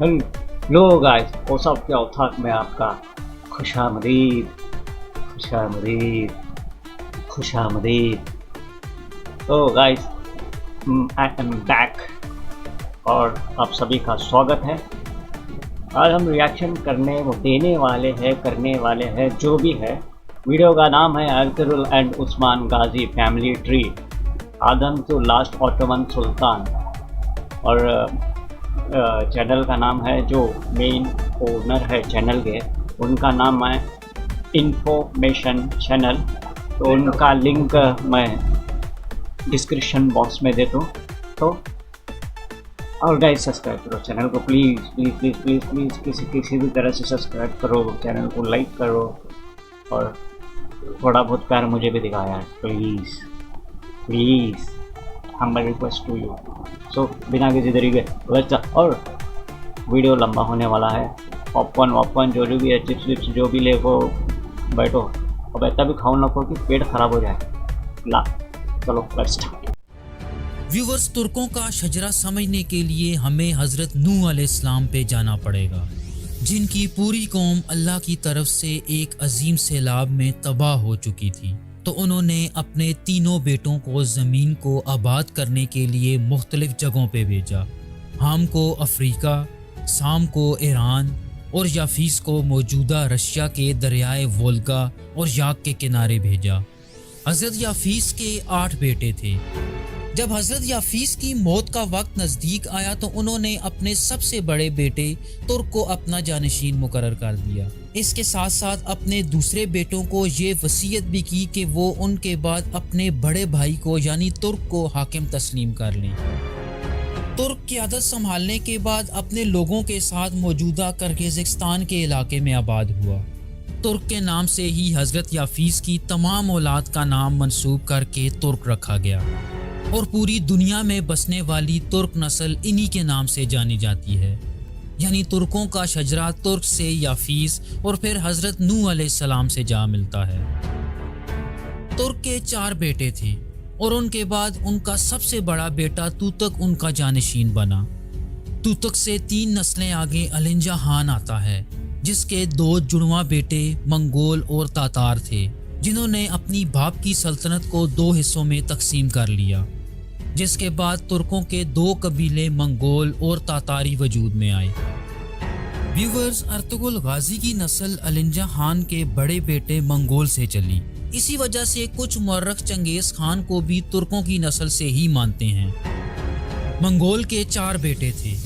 Hello guys, WhatsApp क्या उठाक में आपका खुशामदीद खुशामदीद खुशामदीद। तो गाइस, आई एम बैक और आप सभी का स्वागत है। आज हम रिएक्शन करने वाले हैं जो भी है। वीडियो का नाम है Ertugrul and Osman Ghazi family tree, Adam to last Ottoman sultan. और चैनल का नाम है, जो मेन ओनर है चैनल के, उनका नाम है इन्फॉर्मेशन चैनल। तो उनका लिंक मैं डिस्क्रिप्शन बॉक्स में दे दूँ। तो और गाइस, सब्सक्राइब करो चैनल को, please please please please please किसी भी तरह से सब्सक्राइब करो, चैनल को लाइक करो और थोड़ा बहुत प्यार मुझे भी दिखाया है, please please, humble request to you. So बिना किसी तरीके और वीडियो लंबा होने वाला है। पॉपकॉर्न जो भी है, चिप्स विप्स जो भी ले को बैठो, अब ऐसा भी खाओ ना कि पेट खराब हो जाए। ला चलो लेट्स स्टार्ट। व्यूवर्स, तुर्कों का शजरा समझने के लिए हमें हज़रत नूह अलैहिस्सलाम पे जाना पड़ेगा, जिनकी पूरी कौम अल्लाह की तरफ से एक अजीम सैलाब में तबाह हो चुकी थी। तो उन्होंने अपने तीनों बेटों को ज़मीन को आबाद करने के लिए मुख्तलिफ जगहों पे भेजा। हाम को अफ्रीका, साम को ईरान और याफीस को मौजूदा रशिया के दरियाए वोल्गा और याक के किनारे भेजा। हज़रत याफीस के 8 बेटे थे। जब हज़रत याफीस की मौत का वक्त नज़दीक आया तो उन्होंने अपने सबसे बड़े बेटे तुर्क को अपना जानशीन मुकर्रर कर दिया। इसके साथ साथ अपने दूसरे बेटों को ये वसीयत भी की कि वो उनके बाद अपने बड़े भाई को यानी तुर्क को हाकिम तस्लीम कर लें। तुर्क क़यादत संभालने के बाद अपने लोगों के साथ मौजूदा किर्गिज़स्तान के इलाके में आबाद हुआ। तुर्क के नाम से ही हज़रत याफीस की तमाम औलाद का नाम मंसूब करके तुर्क रखा गया और पूरी दुनिया में बसने वाली तुर्क नस्ल इन्हीं के नाम से जानी जाती है। यानी तुर्कों का शजरा तुर्क से याफीस और फिर हज़रत नूह अलैहिस्सलाम से जा मिलता है। तुर्क के 4 बेटे थे और उनके बाद उनका सबसे बड़ा बेटा तूतक उनका जानशीन बना। तूतक से 3 नस्लें आगे अलिंजा खान आता है, जिसके 2 जुड़वा बेटे मंगोल और तातार थे, जिन्होंने अपनी बाप की सल्तनत को 2 हिस्सों में तकसीम कर लिया। जिसके बाद तुर्कों के 2 कबीले मंगोल और तातारी वजूद में आए। व्यूवर्स, अर्तुगरुल गाजी की नस्ल अलिंजा खान के बड़े बेटे मंगोल से चली। इसी वजह से कुछ मौर्रख चंगेज खान को भी तुर्कों की नस्ल से ही मानते हैं। मंगोल के 4 बेटे थे,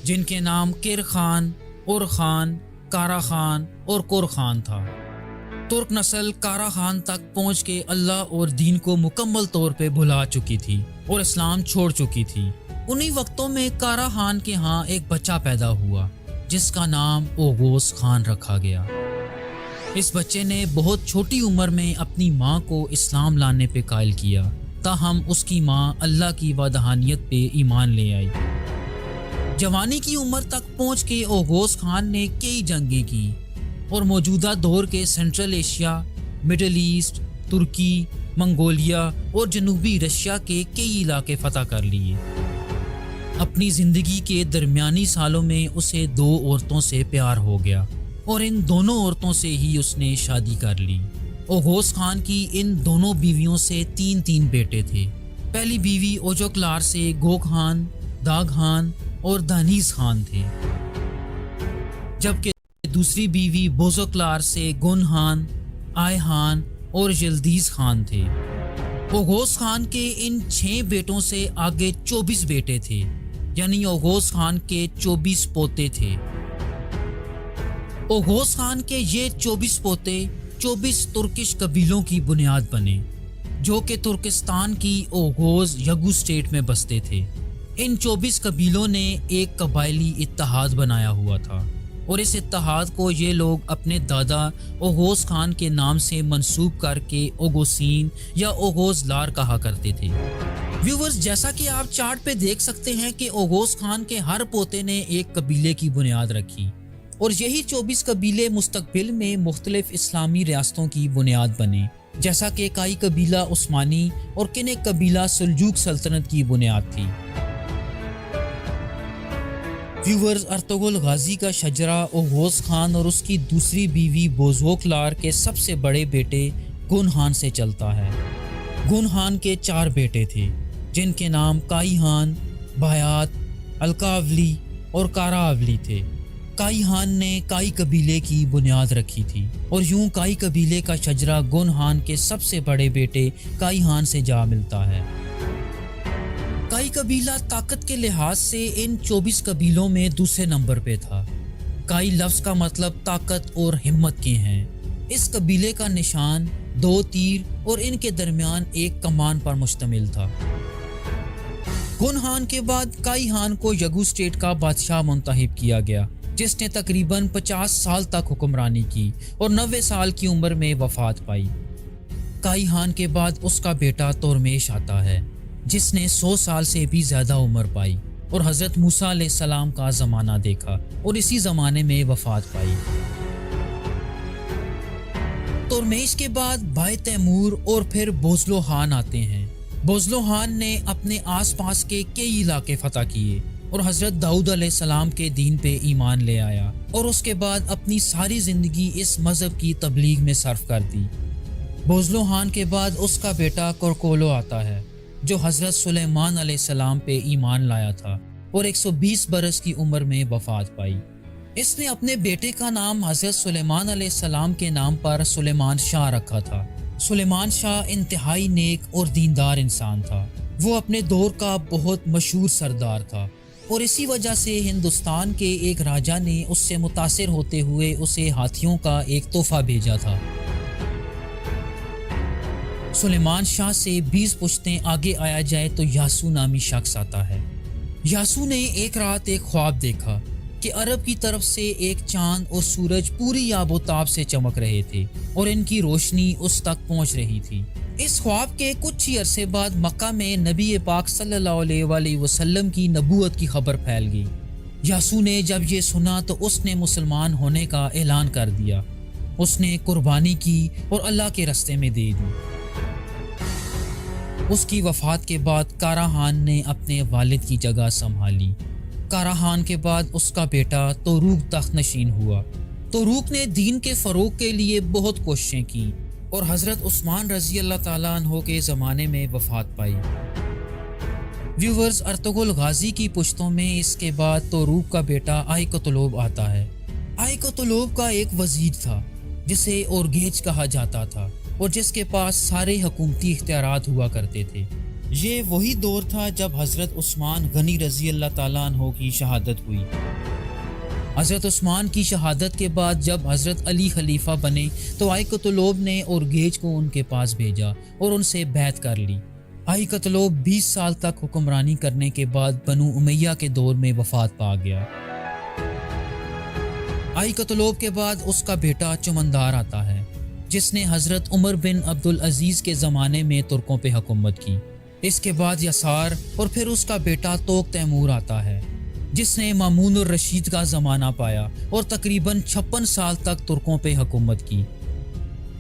जिनके नाम किर खान, उर खान, कारा खान और कुर खान था। तुर्क नस्ल कारा खान तक पहुंच के अल्लाह और दीन को मुकम्मल तौर पे भुला चुकी थी और इस्लाम छोड़ चुकी थी। उन्हीं वक्तों में कारा खान के यहाँ एक बच्चा पैदा हुआ, जिसका नाम ओगोस खान रखा गया। इस बच्चे ने बहुत छोटी उम्र में अपनी माँ को इस्लाम लाने पे कायल किया, ताहम उसकी माँ अल्लाह की वहदानियत पे ईमान ले आई। जवानी की उम्र तक पहुँच के ओगोस खान ने कई जंगें की और मौजूदा दौर के सेंट्रल एशिया, मिडल ईस्ट, तुर्की, मंगोलिया और जनूबी रशिया के कई इलाके फतह कर लिए। अपनी ज़िंदगी के दरमियानी सालों में उसे 2 औरतों से प्यार हो गया और इन दोनों औरतों से ही उसने शादी कर ली। ओगोस खान की इन दोनों बीवियों से 3 बेटे थे। पहली बीवी ओजोकलार से गो खान, दाग खान और दानीस खान थे, जबकि दूसरी बीवी बोजोकलार से गुन खान, आय खान और यल्दीज खान थे। ओगोस खान के इन 6 बेटों से आगे 24 बेटे थे, यानी ओगोस खान के 24 पोते थे। ओगोस खान के ये 24 पोते 24 तुर्किश कबीलों की बुनियाद बने, जो कि तुर्किस्तान की ओगोज यगू स्टेट में बसते थे। इन 24 कबीलों ने एक कबायली इत्तेहाद बनाया हुआ था और इस इत्तेहाद को ये लोग अपने दादा ओगोस खान के नाम से मंसूब करके ओगोसीन या ओगोजलार कहा करते थे। व्यूवर्स, जैसा कि आप चार्ट पे देख सकते हैं कि ओगोस खान के हर पोते ने एक कबीले की बुनियाद रखी और यही 24 कबीले मुस्तकबिल में मुख्तलिफ इस्लामी रियासतों की बुनियाद बने, जैसा कि काई कबीला उस्मानी और किनेक कबीला सुल्जूक सल्तनत की बुनियाद थी। व्यूवर्स, अर्तुगरुल गाजी का शजरा ओगोस खान और उसकी दूसरी बीवी बोजोकलार के सबसे बड़े बेटे गुनहान से चलता है। गुनहान के 4 बेटे थे जिनके नाम काईहान, बायात, अलकावली और कारावली थे। काईहान ने काई कबीले की बुनियाद रखी थी और यूं काई कबीले का शजरा गुनहान के सबसे बड़े बेटे काईहान से जा मिलता है। काई कबीला ताकत के लिहाज से इन 24 कबीलों में दूसरे नंबर पे था। काई लफ्ज़ का मतलब ताकत और हिम्मत के हैं। इस कबीले का निशान 2 तीर और इनके दरमियान एक कमान पर मुश्तमिल था। गुनहान के बाद काईहान को यगू स्टेट का बादशाह मुंतखब किया गया, जिसने तकरीबन 50 साल तक हुक्मरानी की और 90 साल की उम्र में वफात पाई। काईहान के बाद उसका बेटा तोरमेश आता है, जिसने 100 साल से भी ज़्यादा उम्र पाई और हज़रत मूसा अलैहिस्सलाम का ज़माना देखा और इसी ज़माने में वफात पाई। तोरमेश के बाद भाई तैमूर और फिर बोजलोहान आते हैं। बोजलोहान ने अपने आसपास के कई इलाके फतह किए और हज़रत दाऊद अलैहिस्सलाम के दीन पे ईमान ले आया और उसके बाद अपनी सारी ज़िंदगी इस मज़हब की तबलीग में सर्फ कर दी। बोजलोहान के बाद उसका बेटा कोरकोलो आता है, जो हज़रत सुलेमान अलैहिस्सलाम पे ईमान लाया था और 120 बरस की उम्र में वफात पाई। इसने अपने बेटे का नाम हज़रत सुलेमान अलैहिस्सलाम के नाम पर सुलेमान शाह रखा था। सुलेमान शाह इंतहाई नेक और दीनदार इंसान था। वो अपने दौर का बहुत मशहूर सरदार था और इसी वजह से हिंदुस्तान के एक राजा ने उससे मुतासिर होते हुए उसे हाथियों का एक तोहफा भेजा था। सुलेमान शाह से 20 पुश्तें आगे आया जाए तो यासू नामी शख्स आता है। यासू ने एक रात एक ख्वाब देखा कि अरब की तरफ से एक चांद और सूरज पूरी आबोताब से चमक रहे थे और इनकी रोशनी उस तक पहुंच रही थी। इस ख्वाब के कुछ ही अरसे बाद मक्का में नबी पाक सल्लल्लाहु अलैहि वसल्लम की नबूवत की खबर फैल गई। यासू ने जब ये सुना तो उसने मुसलमान होने का ऐलान कर दिया। उसने कुर्बानी की और अल्लाह के रास्ते में दे दी। उसकी वफात के बाद काराहान ने अपने वालिद की जगह संभाली। काराहान के बाद उसका बेटा तोरूक तख्त नशीन हुआ। तोरूक ने दीन के फ़रोग के लिए बहुत कोशिशें की और हज़रत उस्मान रज़ी अल्लाह ताला अन्हो के ज़माने में वफात पाई। व्यूवर्स, अर्तुगरुल गाजी की पुश्तों में इसके बाद तोरूक का बेटा आइकतलोब आता है। आइकतलोब का एक वज़ीर था जिसे ओरगेज कहा जाता था और जिसके पास सारे हुकूमती इख्तियारात हुआ करते थे। ये वही दौर था जब हज़रत उस्मान गनी रज़ी अल्लाह ताला अन्हो की शहादत हुई। हज़रत उस्मान की शहादत के बाद जब हज़रत अली खलीफा बने तो आइकतलोब ने ओरगेज को उनके पास भेजा और उनसे बैत कर ली। आइकतलोब 20 साल तक हुक्मरानी करने के बाद बनु उमैया के दौर में वफात पा गया। आइकतलोब के बाद उसका बेटा चमनदार आता है, जिसने हज़रत उमर बिन अब्दुल अजीज़ के ज़माने में तुर्कों पे हुकूमत की। इसके बाद यसार और फिर उसका बेटा तोक तैमूर आता है, जिसने मामून और रशीद का ज़माना पाया और तकरीबन 56 साल तक तुर्कों पे हुकूमत की।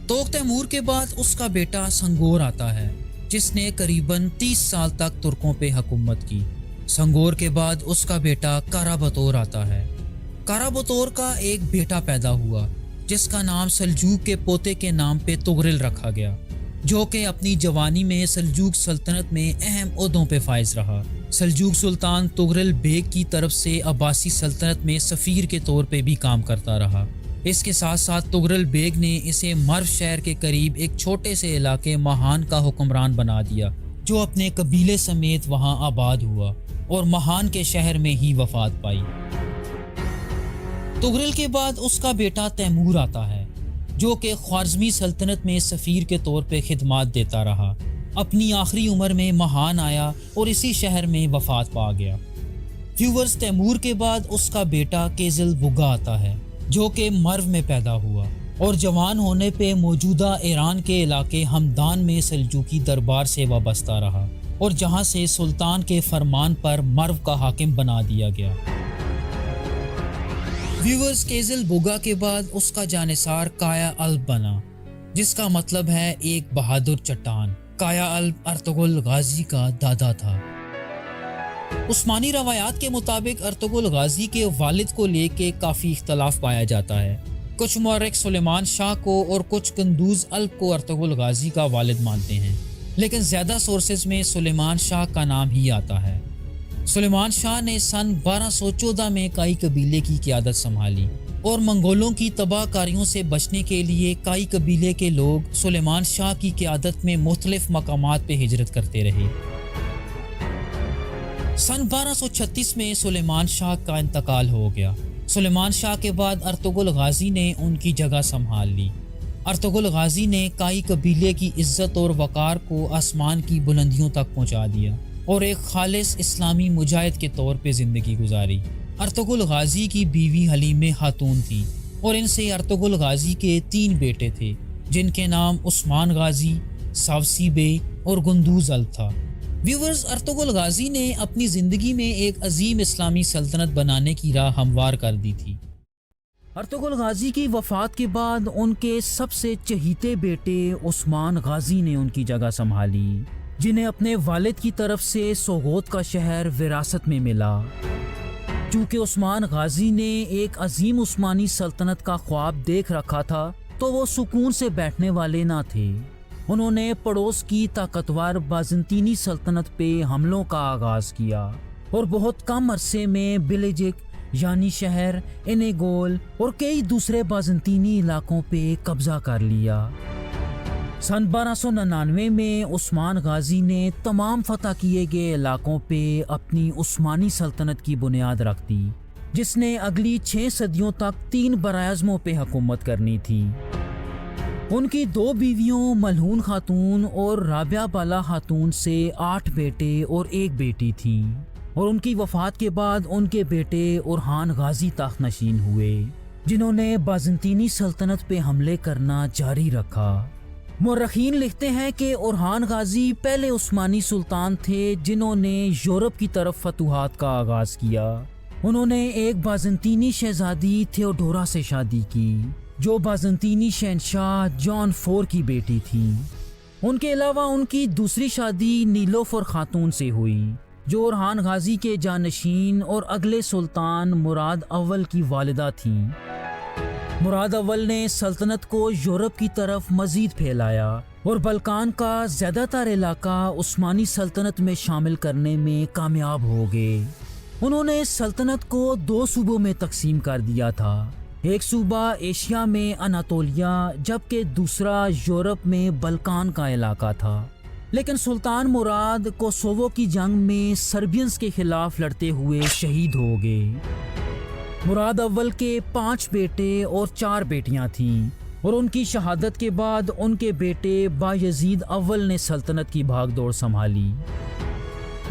तोक तैमूर के बाद उसका बेटा संगोर आता है, जिसने करीबन 30 साल तक तुर्कों पे हुकूमत की। संगोर के बाद उसका बेटा काराबतोर आता है। काराबतोर का एक बेटा पैदा हुआ जिसका नाम सल्जूक के पोते के नाम पे तुगरिल रखा गया, जो कि अपनी जवानी में सल्जूक सल्तनत में अहम ओहदों पे फाइज रहा। सल्जूक सुल्तान तुगरिल बेग की तरफ से अब्बासी सल्तनत में सफ़ीर के तौर पे भी काम करता रहा। इसके साथ साथ तुगरिल बेग ने इसे मर्व शहर के करीब एक छोटे से इलाके महान का हुक्मरान बना दिया, जो अपने कबीले समेत वहाँ आबाद हुआ और महान के शहर में ही वफात पाई। तुगरिल के बाद उसका बेटा तैमूर आता है, जो कि ख्वारज़मी सल्तनत में सफ़ीर के तौर पे खिदमात देता रहा। अपनी आखिरी उम्र में महान आया और इसी शहर में वफात पा गया। व्यूवर्स, तैमूर के बाद उसका बेटा केज़ल बुगा आता है, जो कि मर्व में पैदा हुआ और जवान होने पे मौजूदा ईरान के इलाके हमदान में सल्जूकी दरबार से वाबस्ता रहा और जहाँ से सुल्तान के फरमान पर मर्व का हाकिम बना दिया गया। व्यूवर्स, केज़ल बुगा के बाद उसका जानिसार काया अल्ब बना, जिसका मतलब है एक बहादुर चट्टान। काया अल्ब अर्तुगरुल गाजी का दादा था। عثمانی روایات کے مطابق ارطغرل غازی کے والد کو لے کے کافی اختلاف پایا جاتا ہے۔ کچھ مورخ سلیمان شاہ کو اور کچھ قندوز الب کو ارطغرل غازی کا والد مانتے ہیں، لیکن زیادہ سورسز میں سلیمان شاہ کا نام ہی آتا ہے۔ سلیمان شاہ نے سن 1214 میں کائی قبیلے کی قیادت سنبھالی اور منگولوں کی تباہ کاریوں سے بچنے کے لیے کائی قبیلے کے لوگ سلیمان شاہ کی قیادت میں مختلف مقامات پہ ہجرت کرتے رہے۔ سن 1236 میں سلیمان شاہ کا انتقال ہو گیا۔ سلیمان شاہ کے بعد ارطغرل غازی نے ان کی جگہ سنبھال لی۔ ارطغرل غازی نے کائی قبیلے کی عزت اور وقار کو آسمان کی بلندیوں تک پہنچا دیا اور ایک خالص اسلامی مجاہد کے طور پہ زندگی گزاری۔ ارطغرل غازی کی بیوی حلیمہ خاتون تھی اور ان سے ارطغرل غازی کے 3 بیٹے تھے، جن کے نام عثمان غازی، ساوسی بے اور گندوز الب تھا۔ ویورز، ارطغرل غازی نے اپنی زندگی میں ایک عظیم اسلامی سلطنت بنانے کی راہ ہموار کر دی تھی۔ ارطغرل غازی کی وفات کے بعد ان کے سب سے چہیتے بیٹے عثمان غازی نے ان کی جگہ سنبھالی، جنہیں اپنے والد کی طرف سے سوغوت کا شہر وراثت میں ملا۔ چونکہ عثمان غازی نے ایک عظیم عثمانی سلطنت کا خواب دیکھ رکھا تھا تو وہ سکون سے بیٹھنے والے نہ تھے۔ انہوں نے پڑوس کی طاقتور بازنطینی سلطنت پہ حملوں کا آغاز کیا اور بہت کم عرصے میں بلیجک یعنی شہر انیگول اور کئی دوسرے بازنطینی علاقوں پہ قبضہ کر لیا۔ سن 1299 میں عثمان غازی نے تمام فتح کیے گئے علاقوں پہ اپنی عثمانی سلطنت کی بنیاد رکھ دی، جس نے اگلی 6 صدیوں تک 3 براعظموں پہ حکومت کرنی تھی۔ ان کی 2 بیویوں ملہون خاتون اور رابعہ بالا خاتون سے 8 بیٹے اور 1 بیٹی تھیں، اور ان کی وفات کے بعد ان کے بیٹے اورحان غازی تخت نشین ہوئے، جنہوں نے بازنطینی سلطنت پہ حملے کرنا جاری رکھا۔ مورخین لکھتے ہیں کہ اورحان غازی پہلے عثمانی سلطان تھے جنہوں نے یورپ کی طرف فتوحات کا آغاز کیا۔ انہوں نے ایک بازنطینی شہزادی تھیوڈورا سے شادی کی، جو بازنطینی شہنشاہ جان 4 کی بیٹی تھی۔ ان کے علاوہ ان کی دوسری شادی نیلوفر خاتون سے ہوئی، جو اورحان غازی کے جانشین اور اگلے سلطان مراد اول کی والدہ تھیں۔ مراد اول نے سلطنت کو یورپ کی طرف مزید پھیلایا اور بلکان کا زیادہ تر علاقہ عثمانی سلطنت میں شامل کرنے میں کامیاب ہو گئے۔ انہوں نے سلطنت کو 2 صوبوں میں تقسیم کر دیا تھا، ایک صوبہ ایشیا میں اناطولیہ جبکہ دوسرا یورپ میں بلکان کا علاقہ تھا۔ لیکن سلطان مراد کوسوو کی جنگ میں سربینز کے خلاف لڑتے ہوئے شہید ہو گئے۔ مراد اول کے 5 بیٹے اور 4 بیٹیاں تھیں، اور ان کی شہادت کے بعد ان کے بیٹے بایزید اول نے سلطنت کی بھاگ دوڑ سنبھالی۔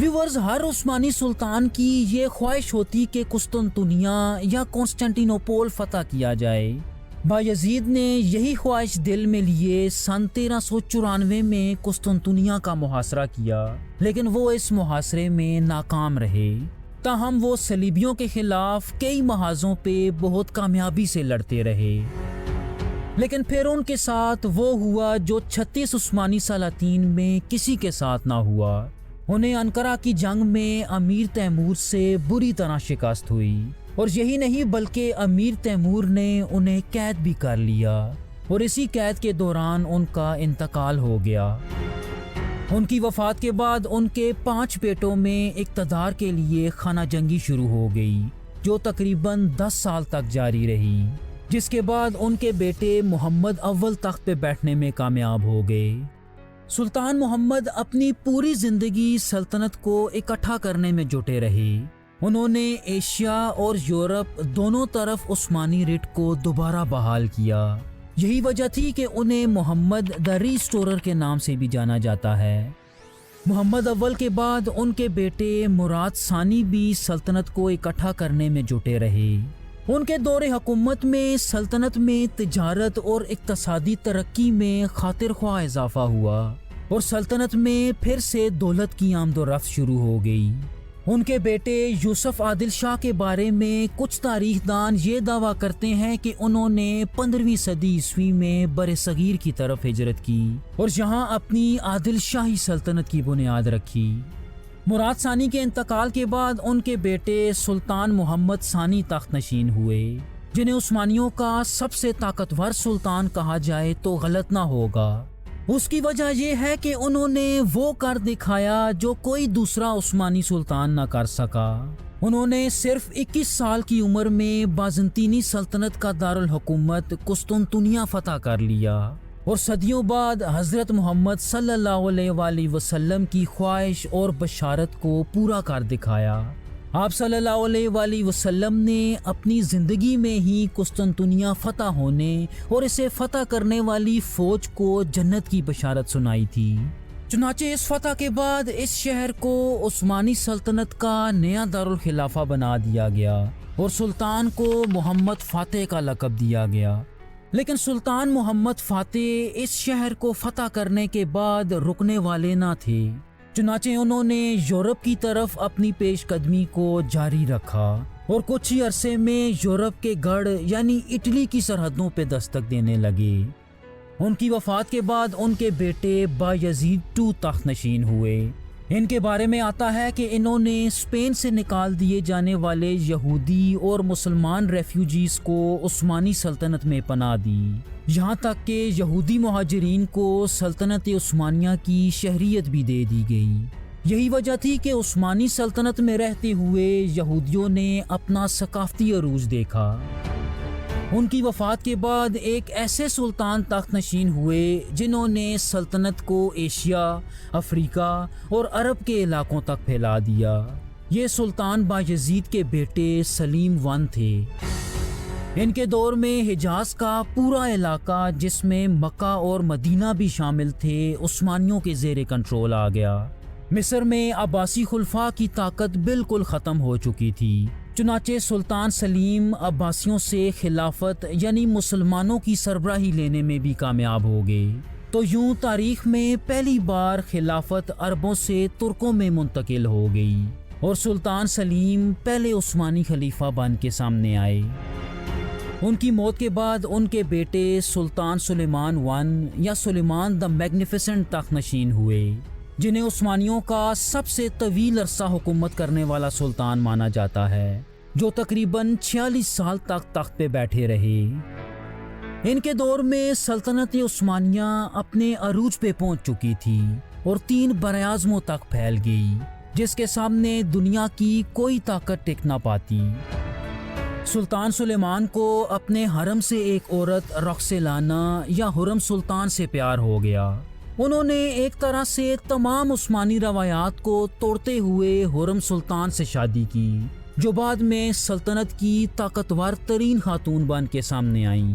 ویورز، ہر عثمانی سلطان کی یہ خواہش ہوتی کہ قسطنطنیہ یا کانسٹینٹینوپول فتح کیا جائے۔ بایزید نے یہی خواہش دل میں لیے سن 1394 میں قسطنطنیہ کا محاصرہ کیا، لیکن وہ اس محاصرے میں ناکام رہے۔ تاہم وہ صلیبیوں کے خلاف کئی محاذوں پہ بہت کامیابی سے لڑتے رہے، لیکن پھر ان کے ساتھ وہ ہوا جو 36 عثمانی سلاطین میں کسی کے ساتھ نہ ہوا۔ انہیں انقرہ کی جنگ میں امیر تیمور سے بری طرح شکست ہوئی، اور یہی نہیں بلکہ امیر تیمور نے انہیں قید بھی کر لیا، اور اسی قید کے دوران ان کا انتقال ہو گیا۔ ان کی وفات کے بعد ان کے 5 بیٹوں میں اقتدار کے لیے خانہ جنگی شروع ہو گئی، جو تقریباً 10 سال تک جاری رہی، جس کے بعد ان کے بیٹے محمد اول تخت پہ بیٹھنے میں کامیاب ہو گئے۔ سلطان محمد اپنی پوری زندگی سلطنت کو اکٹھا کرنے میں جٹے رہے۔ انہوں نے ایشیا اور یورپ دونوں طرف عثمانی رٹ کو دوبارہ بحال کیا۔ یہی وجہ تھی کہ انہیں محمد دی ریسٹورر کے نام سے بھی جانا جاتا ہے۔ محمد اول کے بعد ان کے بیٹے مراد ثانی بھی سلطنت کو اکٹھا کرنے میں جٹے رہے۔ ان کے دور حکومت میں سلطنت میں تجارت اور اقتصادی ترقی میں خاطر خواہ اضافہ ہوا، اور سلطنت میں پھر سے دولت کی آمد و رفت شروع ہو گئی۔ ان کے بیٹے یوسف عادل شاہ کے بارے میں کچھ تاریخ دان یہ دعویٰ کرتے ہیں کہ انہوں نے 15ویں صدی عیسوی میں برصغیر کی طرف ہجرت کی اور یہاں اپنی عادل شاہی سلطنت کی بنیاد رکھی۔ مراد ثانی کے انتقال کے بعد ان کے بیٹے سلطان محمد ثانی تخت نشین ہوئے، جنہیں عثمانیوں کا سب سے طاقتور سلطان کہا جائے تو غلط نہ ہوگا۔ اس کی وجہ یہ ہے کہ انہوں نے وہ کر دکھایا جو کوئی دوسرا عثمانی سلطان نہ کر سکا۔ انہوں نے صرف 21 سال کی عمر میں بازنطینی سلطنت کا دارالحکومت قسطنطنیہ فتح کر لیا اور صدیوں بعد حضرت محمد صلی اللہ علیہ وآلہ وسلم کی خواہش اور بشارت کو پورا کر دکھایا۔ آپ صلی اللہ علیہ وآلہ وسلم نے اپنی زندگی میں ہی قسطنطنیہ فتح ہونے اور اسے فتح کرنے والی فوج کو جنت کی بشارت سنائی تھی۔ چنانچہ اس فتح کے بعد اس شہر کو عثمانی سلطنت کا نیا دارالخلافہ بنا دیا گیا اور سلطان کو محمد فاتح کا لقب دیا گیا۔ لیکن سلطان محمد فاتح اس شہر کو فتح کرنے کے بعد رکنے والے نہ تھے، چنانچہ انہوں نے یورپ کی طرف اپنی پیش قدمی کو جاری رکھا اور کچھ ہی عرصے میں یورپ کے گڑھ یعنی اٹلی کی سرحدوں پہ دستک دینے لگے۔ ان کی وفات کے بعد ان کے بیٹے بایزید II تخت نشین ہوئے۔ ان کے بارے میں آتا ہے کہ انہوں نے اسپین سے نکال دیے جانے والے یہودی اور مسلمان ریفیوجیز کو عثمانی سلطنت میں پناہ دی، یہاں تک کہ یہودی مہاجرین کو سلطنت عثمانیہ کی شہریت بھی دے دی گئی۔ یہی وجہ تھی کہ عثمانی سلطنت میں رہتے ہوئے یہودیوں نے اپنا ثقافتی عروج دیکھا۔ ان کی وفات کے بعد ایک ایسے سلطان تخت نشین ہوئے جنہوں نے سلطنت کو ایشیا، افریقہ اور عرب کے علاقوں تک پھیلا دیا۔ یہ سلطان بایزید کے بیٹے سلیم I تھے۔ ان کے دور میں حجاز کا پورا علاقہ جس میں مکہ اور مدینہ بھی شامل تھے عثمانیوں کے زیر کنٹرول آ گیا۔ مصر میں عباسی خلفاء کی طاقت بالکل ختم ہو چکی تھی، چنانچہ سلطان سلیم عباسیوں سے خلافت یعنی مسلمانوں کی سربراہی لینے میں بھی کامیاب ہو گئے۔ تو یوں تاریخ میں پہلی بار خلافت عربوں سے ترکوں میں منتقل ہو گئی اور سلطان سلیم پہلے عثمانی خلیفہ بن کے سامنے آئے۔ ان کی موت کے بعد ان کے بیٹے سلطان سلیمان I یا سلیمان دی میگنیفیسنٹ تخت نشین ہوئے، جنہیں عثمانیوں کا سب سے طویل عرصہ حکومت کرنے والا سلطان مانا جاتا ہے، جو تقریباً 46 سال تک تخت پہ بیٹھے رہے۔ ان کے دور میں سلطنت عثمانیہ اپنے عروج پہ پہنچ چکی تھی اور 3 براعظموں تک پھیل گئی، جس کے سامنے دنیا کی کوئی طاقت ٹک نہ پاتی۔ سلطان سلیمان کو اپنے حرم سے ایک عورت رخسلانہ یا حرم سلطان سے پیار ہو گیا۔ انہوں نے ایک طرح سے تمام عثمانی روایات کو توڑتے ہوئے حرم سلطان سے شادی کی، جو بعد میں سلطنت کی طاقتور ترین خاتون بن کے سامنے آئیں۔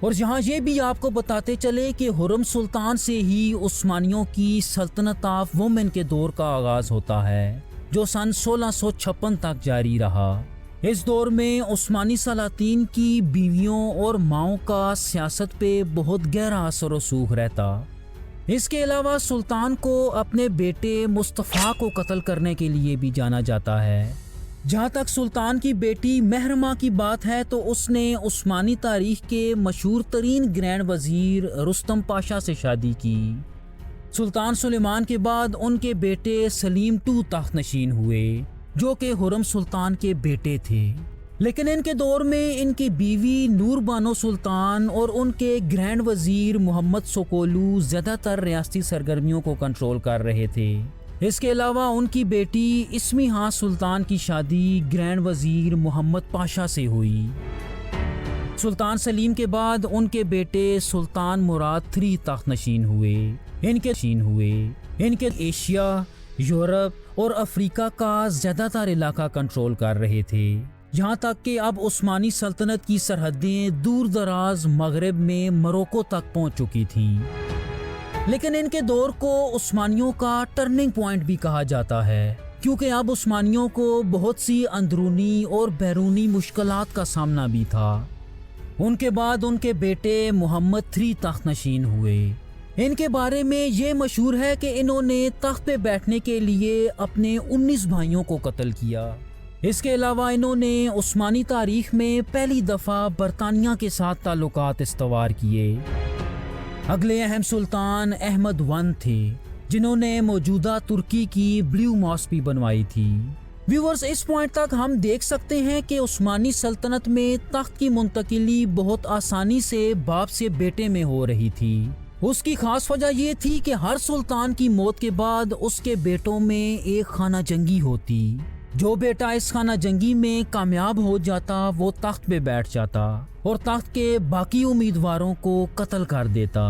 اور یہاں یہ بھی آپ کو بتاتے چلے کہ حرم سلطان سے ہی عثمانیوں کی سلطنت آف وومن کے دور کا آغاز ہوتا ہے، جو سن 1656 تک جاری رہا۔ اس دور میں عثمانی سلاطین کی بیویوں اور ماؤں کا سیاست پہ بہت گہرا اثر و رسوخ رہتا۔ اس کے علاوہ سلطان کو اپنے بیٹے مصطفیٰ کو قتل کرنے کے لیے بھی جانا جاتا ہے۔ جہاں تک سلطان کی بیٹی مہرمہ کی بات ہے تو اس نے عثمانی تاریخ کے مشہور ترین گرینڈ وزیر رستم پاشا سے شادی کی۔ سلطان سلیمان کے بعد ان کے بیٹے سلیم II تخت نشین ہوئے، جو کہ حرم سلطان کے بیٹے تھے، لیکن ان کے دور میں ان کی بیوی نور بانو سلطان اور ان کے گرینڈ وزیر محمد سوکولو زیادہ تر ریاستی سرگرمیوں کو کنٹرول کر رہے تھے۔ اس کے علاوہ ان کی بیٹی اسمی ہاں سلطان کی شادی گرینڈ وزیر محمد پاشا سے ہوئی۔ سلطان سلیم کے بعد ان کے بیٹے سلطان مراد III تخت نشین ہوئے۔ ان کے ایشیا، یورپ اور افریقہ کا زیادہ تر علاقہ کنٹرول کر رہے تھے، یہاں تک کہ اب عثمانی سلطنت کی سرحدیں دور دراز مغرب میں موروکو تک پہنچ چکی تھیں۔ لیکن ان کے دور کو عثمانیوں کا ٹرننگ پوائنٹ بھی کہا جاتا ہے، کیونکہ اب عثمانیوں کو بہت سی اندرونی اور بیرونی مشکلات کا سامنا بھی تھا۔ ان کے بعد ان کے بیٹے محمد III تخت نشین ہوئے۔ ان کے بارے میں یہ مشہور ہے کہ انہوں نے تخت پہ بیٹھنے کے لیے اپنے 19 بھائیوں کو قتل کیا۔ اس کے علاوہ انہوں نے عثمانی تاریخ میں پہلی دفعہ برطانیہ کے ساتھ تعلقات استوار کیے۔ اگلے اہم سلطان احمد I تھے، जिन्होंने मौजूदा तुर्की की ब्लू मॉस्क भी बनवाई थी। व्यूअर्स, इस पॉइंट तक हम देख सकते हैं कि उस्मानी सल्तनत में तख्त की मुंतकिली बहुत आसानी से बाप से बेटे में हो रही थी। उसकी खास वजह ये थी कि हर सुल्तान की मौत के बाद उसके बेटों में एक खाना जंगी होती। जो बेटा इस खाना जंगी में कामयाब हो जाता वो तख्त पे बैठ जाता और तख्त के बाकी उम्मीदवारों को कत्ल कर देता।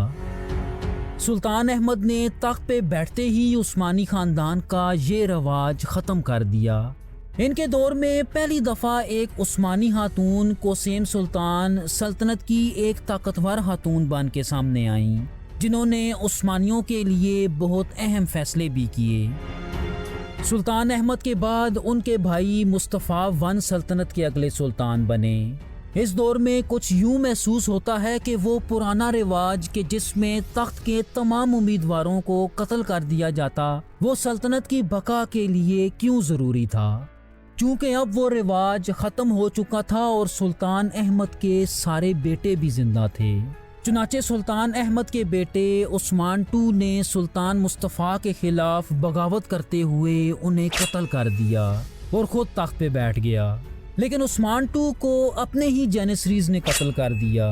सुल्तान अहमद ने तख्त पे बैठते ही उस्मानी खानदान का ये रवाज ख़त्म कर दिया। इनके दौर में पहली दफ़ा एक उस्मानी खातून कोसेम सुल्तान सल्तनत की एक ताकतवर खातून बन के सामने आईं, जिन्होंने उस्मानियों के लिए बहुत अहम फैसले भी किए। सुल्तान अहमद के बाद उनके भाई मुस्तफ़ा वन सल्तनत के अगले सुल्तान बने। इस दौर में कुछ यूं महसूस होता है कि वो पुराना रिवाज के जिसमें तख्त के तमाम उम्मीदवारों को कत्ल कर दिया जाता, वो सल्तनत की बका के लिए क्यों ज़रूरी था। चूँकि अब वो रिवाज ख़त्म हो चुका था और सुल्तान अहमद के सारे बेटे भी जिंदा थे। चुनाचे सुल्तान अहमद के बेटे उस्मान II ने सुल्तान मुस्तफ़ा के खिलाफ बगावत करते हुए उन्हें कत्ल कर दिया और ख़ुद तख्त पे बैठ गया। लेकिन उस्मान II को अपने ही जेनिसरीज ने कत्ल कर दिया।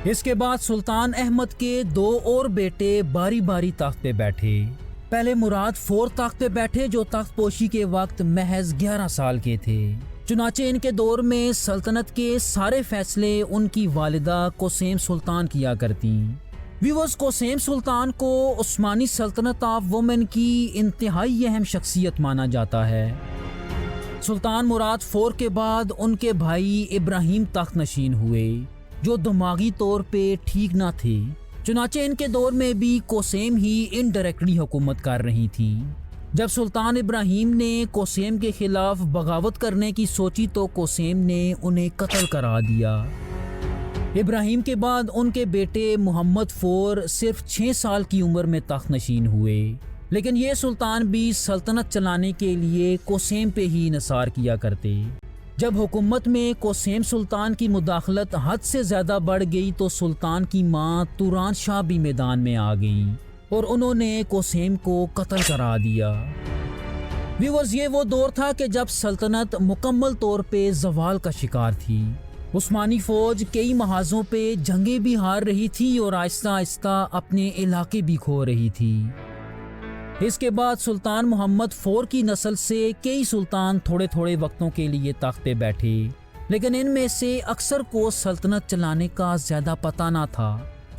इसके बाद सुल्तान अहमद के 2 और बेटे बारी बारी तख्त पे बैठे। पहले मुराद IV तख्त पे बैठे, जो तख्त पोशी के वक्त महज 11 साल के थे। चुनाचे इनके दौर में सल्तनत के सारे फैसले उनकी वालिदा कोसेम सुल्तान किया करती। व्यूअर्स, कोसेम सुल्तान को उस्मानी सल्तनत ऑफ वुमेन की इंतहाई अहम शख्सियत माना जाता है। सुल्तान मुराद IV के बाद उनके भाई इब्राहिम तख्त नशीन हुए, जो दिमागी तौर पे ठीक ना थे। चुनाचे इनके दौर में भी कोसेम ही इनडायरेक्टली हुकूमत कर रही थी। जब सुल्तान इब्राहिम ने कोसेम के खिलाफ बगावत करने की सोची तो कोसेम ने उन्हें कत्ल करा दिया। इब्राहिम के बाद उनके बेटे मोहम्मद IV सिर्फ 6 साल की उम्र में तख्त नशीन हुए, लेकिन ये सुल्तान भी सल्तनत चलाने के लिए कोसेम पे ही इन्हिसार किया करते। जब हुकूमत में कोसेम सुल्तान की मुदाखलत हद से ज़्यादा बढ़ गई तो सुल्तान की माँ तुरान शाह भी मैदान में आ गई और उन्होंने कोसेम को कत्ल करा दिया। व्यूअर्स, ये वो दौर था कि जब सल्तनत मुकम्मल तौर पे ज़वाल का शिकार थी। उस्मानी फ़ौज कई महाजों पे जंगें भी हार रही थी और आहिस्ता आहिस्ता अपने इलाके भी खो रही थी। इसके बाद सुल्तान मोहम्मद IV की नस्ल से कई सुल्तान थोड़े थोड़े वक्तों के लिए तख्त पे बैठे, लेकिन इनमें से अक्सर को सल्तनत चलाने का ज़्यादा पता ना था।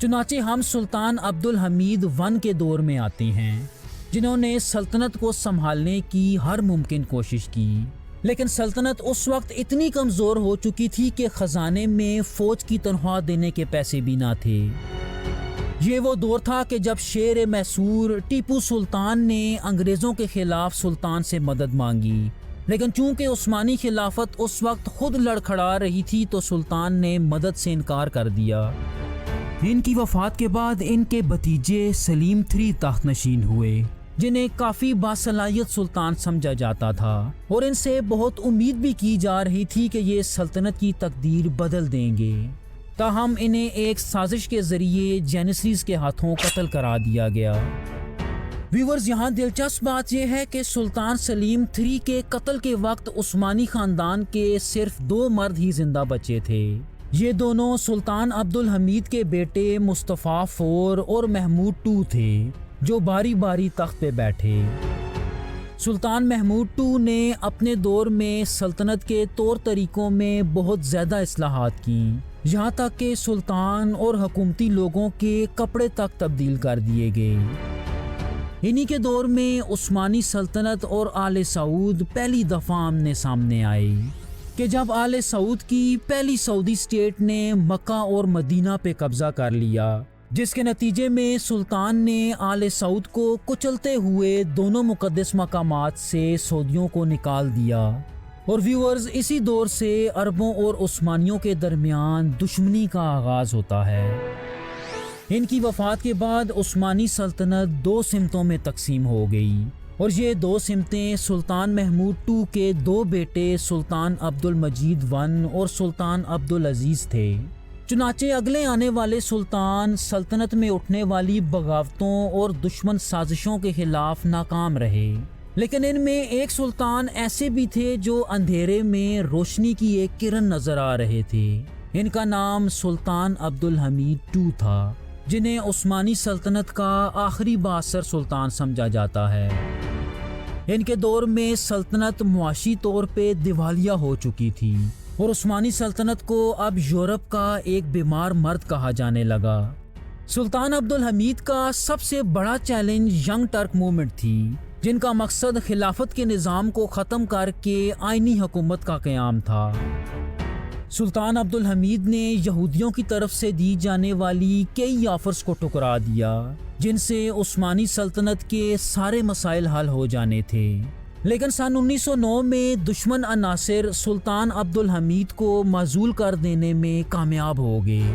चुनाचे हम सुल्तान अब्दुल हमीद I के दौर में आते हैं, जिन्होंने सल्तनत को संभालने की हर मुमकिन कोशिश की, लेकिन सल्तनत उस वक्त इतनी कमज़ोर हो चुकी थी कि ख़जाने में फ़ौज की तनख्वाह देने के पैसे भी ना थे। ये वो दौर था कि जब शेर मैसूर टीपू सुल्तान ने अंग्रेज़ों के खिलाफ सुल्तान से मदद मांगी, लेकिन चूंकि उस्मानी खिलाफत उस वक्त खुद लड़खड़ा रही थी तो सुल्तान ने मदद से इनकार कर दिया। इनकी वफ़ात के बाद इनके भतीजे सलीम III तख्त नशीन हुए, जिन्हें काफ़ी बासलाहियत सुल्तान समझा जाता था और इनसे बहुत उम्मीद भी की जा रही थी कि ये सल्तनत की तकदीर बदल देंगे। ताहम इन्हें एक साजिश के ज़रिए जेनिसरीज के हाथों कत्ल करा दिया गया। व्यूअर्स, यहाँ दिलचस्प बात यह है कि सुल्तान सलीम III के कत्ल के वक्त उस्मानी ख़ानदान के सिर्फ 2 मर्द ही जिंदा बचे थे। ये दोनों सुल्तान अब्दुल हमीद के बेटे मुस्तफ़ा IV और महमूद II थे, जो बारी बारी तख्त पे बैठे। सुल्तान महमूद II ने अपने दौर में सल्तनत के तौर तरीक़ों में बहुत ज़्यादा इस्लाहात की, यहाँ तक कि सुल्तान और हुकूमती लोगों के कपड़े तक तब्दील कर दिए गए। इन्हीं के दौर में उस्मानी सल्तनत और आले सऊद पहली दफ़ा आमने सामने आए कि जब आले सऊद की पहली सऊदी स्टेट ने मक्का और मदीना पे कब्ज़ा कर लिया, जिसके नतीजे में सुल्तान ने आले सऊद को कुचलते हुए दोनों मुक़द्दस मकामात से सऊदियों को निकाल दिया। और व्यूअर्स, इसी दौर से अरबों और उस्मानियों के दरमियान दुश्मनी का आगाज़ होता है। इनकी वफ़ात के बाद उस्मानी सल्तनत 2 सिमतों में तकसीम हो गई और ये 2 सिमतें सुल्तान महमूद II के 2 बेटे सुल्तान अब्दुल मजीद I और सुल्तान अब्दुल अजीज़ थे। चुनाचे अगले आने वाले सुल्तान सल्तनत में उठने वाली बगावतों और दुश्मन साजिशों के खिलाफ नाकाम रहे, लेकिन इनमें एक सुल्तान ऐसे भी थे जो अंधेरे में रोशनी की एक किरण नजर आ रहे थे। इनका नाम सुल्तान अब्दुल हमीद II था, जिन्हें उस्मानी सल्तनत का आखिरी बासर सुल्तान समझा जाता है। इनके दौर में सल्तनत मुआशी तौर पे दिवालिया हो चुकी थी और उस्मानी सल्तनत को अब यूरोप का एक बीमार मर्द कहा जाने लगा। सुल्तान अब्दुल हमीद का सबसे बड़ा चैलेंज यंग टर्क मूवमेंट थी, जिनका मकसद खिलाफत के निज़ाम को ख़त्म करके आइनी हुकूमत का क़याम था। सुल्तान अब्दुल हमीद ने यहूदियों की तरफ से दी जाने वाली कई ऑफर्स को ठुकरा दिया, जिनसे उस्मानी सल्तनत के सारे मसाइल हल हो जाने थे। लेकिन सन 1909 में दुश्मन अनासिर सुल्तान अब्दुल हमीद को मजूल कर देने में कामयाब हो गए।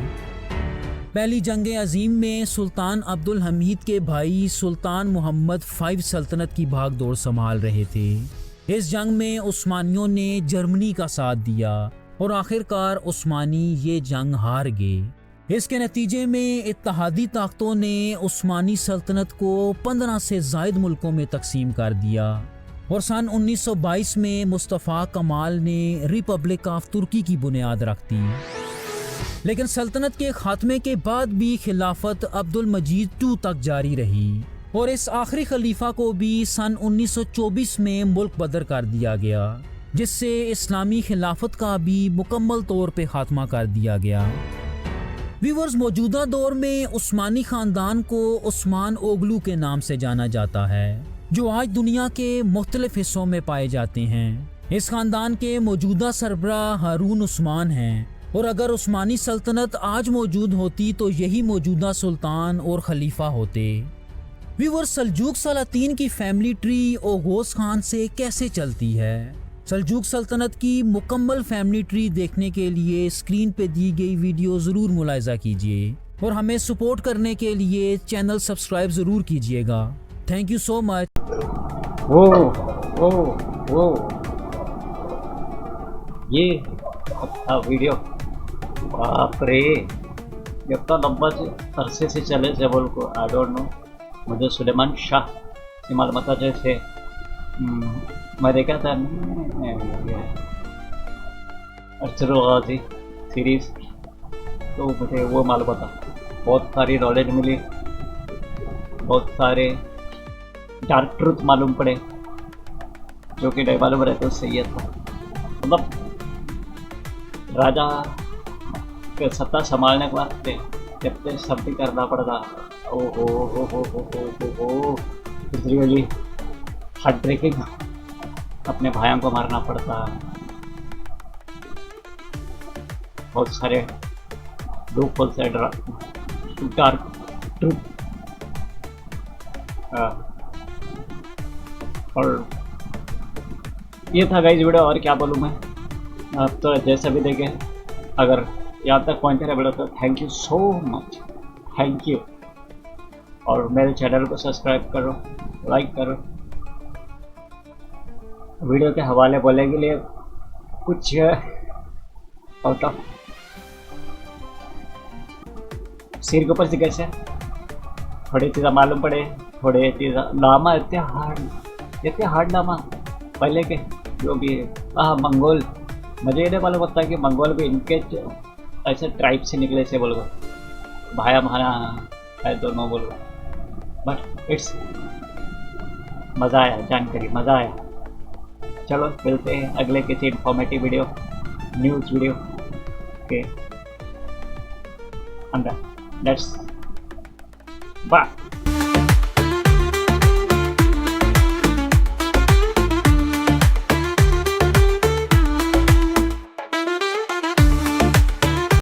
पहली जंग अजीम में सुल्तान अब्दुल हमीद के भाई सुल्तान मोहम्मद V सल्तनत की भागदौड़ संभाल रहे थे। इस जंग में उस्मानियों ने जर्मनी का साथ दिया और आखिरकार उस्मानी ये जंग हार गए। इसके नतीजे में इत्तेहादी ताकतों ने उस्मानी सल्तनत को 15 से ज़ायद मुल्कों में तकसीम कर दिया और सन 1922 में मुस्तफ़ा कमाल ने रिपब्लिक ऑफ तुर्की की बुनियाद रख दी। लेकिन सल्तनत के खात्मे के बाद भी खिलाफत अब्दुल मजीद II तक जारी रही और इस आखिरी खलीफा को भी सन 1924 में मुल्क बदर कर दिया गया, जिससे इस्लामी खिलाफत का भी मुकम्मल तौर पे खात्मा कर दिया गया। व्यूअर्स, मौजूदा दौर में उस्मानी ख़ानदान को उस्मान ओगलू के नाम से जाना जाता है, जो आज दुनिया के मुख्तलिफ हिस्सों में पाए जाते हैं। इस ख़ानदान के मौजूदा सरबराह हारून उस्मान हैं और अगर उस्मानी सल्तनत आज मौजूद होती तो यही मौजूदा सुल्तान और खलीफा होते। व्यूअर्स, सल्जूक सलातीन की फैमिली ट्री ओगोस खान से कैसे चलती है? सल्जूक सल्तनत की मुकम्मल फैमिली ट्री देखने के लिए स्क्रीन पे दी गई वीडियो ज़रूर मुलाहिज़ा कीजिए और हमें सपोर्ट करने के लिए चैनल सब्सक्राइब ज़रूर कीजिएगा। Thank you so much. वो ये अच्छा वीडियो, बाप रे, इतना लंबा अरसे से चले से बोल को आई डोंट नो। मुझे सुलेमान शाह से मालूम था, जैसे मैं देखा था अरशदुल गाजी सीरीज, तो मुझे वो मालूम था। बहुत सारी नॉलेज मिली, बहुत सारे डार्क ट्रूथ मालूम पड़े जो कि नहीं मालूम रहते। उससे ये था, मतलब राजा के सत्ता संभालने के बाद कितने सब भी करना पड़ता। ओ हो हो जी, हार्ट ब्रेकिंग, अपने भाइयों को मारना पड़ता, बहुत सारे लूप होल से डार्क ट्रूथ, और ये था गाइस वीडियो। और क्या बोलूँ मैं, अब तो जैसा भी देखें, अगर यहाँ तक पहुँचे रहे वीडियो तो thank you so much, thank you. और मेरे चैनल को सब्सक्राइब करो, लाइक करो। वीडियो के हवाले बोलने के लिए कुछ आउट ऑफ सिर के ऊपर से कैसे थोड़ी चीज़ें मालूम पड़े, थोड़े चीज़ें नामा इतने हार्ड नामा पहले के जो भी मंगोल, मुझे ये नहीं मालूम होता कि मंगोल भी इनके ऐसे ट्राइब से निकले से बोलो, भाया महाना है दोनों बोलो। बट इट्स मज़ा आया, जानकारी मज़ा आया। चलो मिलते हैं अगले किसी इन्फॉर्मेटिव वीडियो, न्यूज़ वीडियो के अंदर। Let's bye.